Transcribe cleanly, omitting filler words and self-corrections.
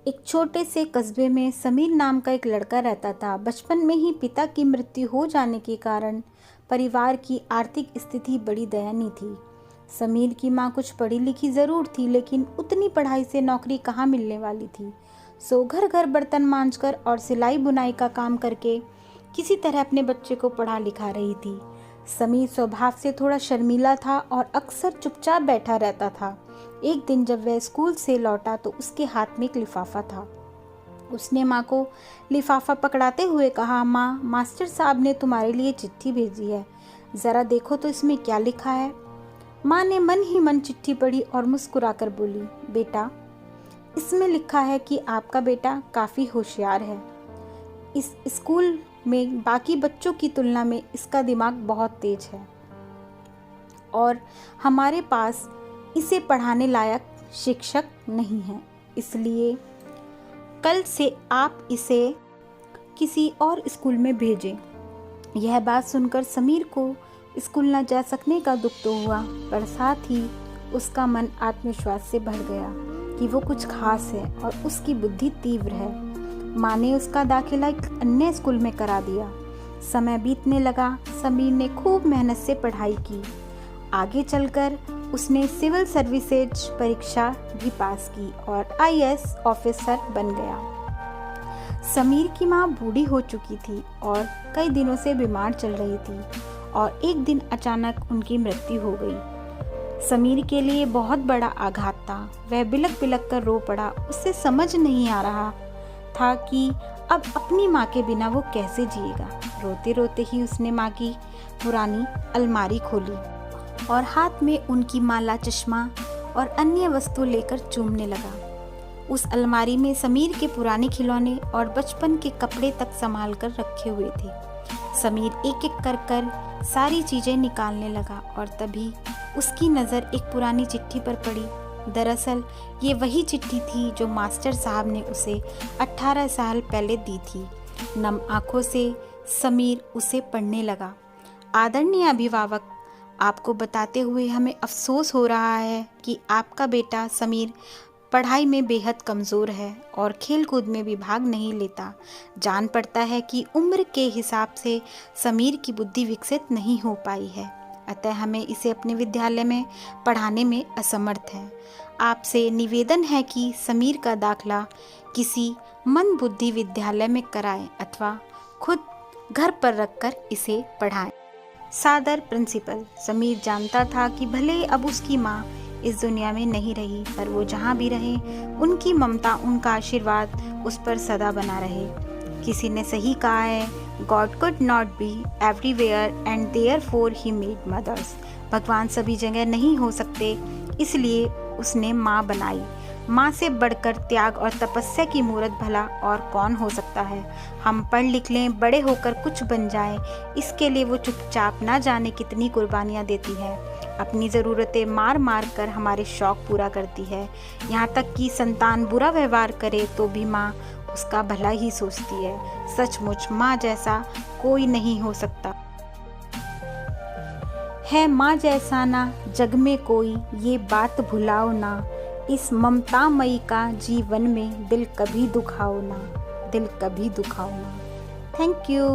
एक छोटे से कस्बे में समीर नाम का एक लड़का रहता था। बचपन में ही पिता की मृत्यु हो जाने के कारण परिवार की आर्थिक स्थिति बड़ी दयनीय थी। समीर की माँ कुछ पढ़ी लिखी ज़रूर थी, लेकिन उतनी पढ़ाई से नौकरी कहाँ मिलने वाली थी। सो घर घर बर्तन मांजकर और सिलाई बुनाई का काम करके किसी तरह अपने बच्चे को पढ़ा लिखा रही थी। समीर स्वभाव से थोड़ा शर्मीला था और अक्सर चुपचाप बैठा रहता था। एक दिन जब वह स्कूल से लौटा तो उसके हाथ में एक लिफाफा था। उसने माँ को लिफाफा पकड़ाते हुए कहा, माँ, मास्टर साहब ने तुम्हारे लिए चिट्ठी भेजी है, ज़रा देखो तो इसमें क्या लिखा है। माँ ने मन ही मन चिट्ठी पढ़ी और मुस्कुराकर बोली, बेटा, इसमें लिखा है कि आपका बेटा काफ़ी होशियार है। इस स्कूल में बाकी बच्चों की तुलना में इसका दिमाग बहुत तेज है और हमारे पास इसे पढ़ाने लायक शिक्षक नहीं है, इसलिए कल से आप इसे किसी और स्कूल में भेजें। यह बात सुनकर समीर को स्कूल न जा सकने का दुख तो हुआ, पर साथ ही उसका मन आत्मविश्वास से भर गया कि वो कुछ खास है और उसकी बुद्धि तीव्र है। माँ ने उसका दाखिला एक अन्य स्कूल में करा दिया। समय बीतने लगा। समीर ने खूब मेहनत से पढ़ाई की। आगे चलकर उसने सिविल सर्विसेज परीक्षा भी पास की और आईएएस ऑफिसर बन गया। समीर की माँ बूढ़ी हो चुकी थी और कई दिनों से बीमार चल रही थी और एक दिन अचानक उनकी मृत्यु हो गई। समीर के लिए बहुत बड़ा आघात था। वह बिलक बिलक कर रो पड़ा। उसे समझ नहीं आ रहा था कि अब अपनी माँ के बिना वो कैसे जिएगा। रोते रोते ही उसने माँ की पुरानी अलमारी खोली और हाथ में उनकी माला, चश्मा और अन्य वस्तु लेकर चूमने लगा। उस अलमारी में समीर के पुराने खिलौने और बचपन के कपड़े तक संभाल कर रखे हुए थे। समीर एक एक कर सारी चीज़ें निकालने लगा और तभी उसकी नज़र एक पुरानी चिट्ठी पर पड़ी। दरअसल ये वही चिट्ठी थी जो मास्टर साहब ने उसे 18 साल पहले दी थी। नम आंखों से समीर उसे पढ़ने लगा। आदरणीय अभिभावक, आपको बताते हुए हमें अफसोस हो रहा है कि आपका बेटा समीर पढ़ाई में बेहद कमज़ोर है और खेलकूद में भी भाग नहीं लेता। जान पड़ता है कि उम्र के हिसाब से समीर की बुद्धि विकसित नहीं हो पाई है, अतः हमें इसे अपने विद्यालय में पढ़ाने में असमर्थ है। आपसे निवेदन है कि समीर का दाखला किसी मंदबुद्धि विद्यालय में कराएं अथवा खुद घर पर रखकर इसे पढ़ाएं। सादर प्रिंसिपल। समीर जानता था कि भले अब उसकी माँ इस दुनिया में नहीं रही, पर वो जहाँ भी रहे उनकी ममता, उनका आशीर्वाद उस पर सदा बना रहे। किसी ने सही कहा है, God could not be everywhere and therefore he made mothers। भगवान सभी जगह नहीं हो सकते, इसलिए उसने माँ बनाई। माँ से बढ़कर त्याग और तपस्या की मूरत भला और कौन हो सकता है। हम पढ़ लिख लें, बड़े होकर कुछ बन जाएं, इसके लिए वो चुपचाप ना जाने कितनी कुर्बानियाँ देती है। अपनी ज़रूरतें मार मार कर हमारे शौक़ पूरा करती है। यहाँ तक कि संतान बुरा व्यवहार करे तो भी माँ उसका भला ही सोचती है। सचमुच माँ जैसा कोई नहीं हो सकता है। माँ जैसा ना जग में कोई, ये बात भुलाओ ना। इस ममतामयी का जीवन में दिल कभी दुखाओ ना, दिल कभी दुखाओ ना। Thank you.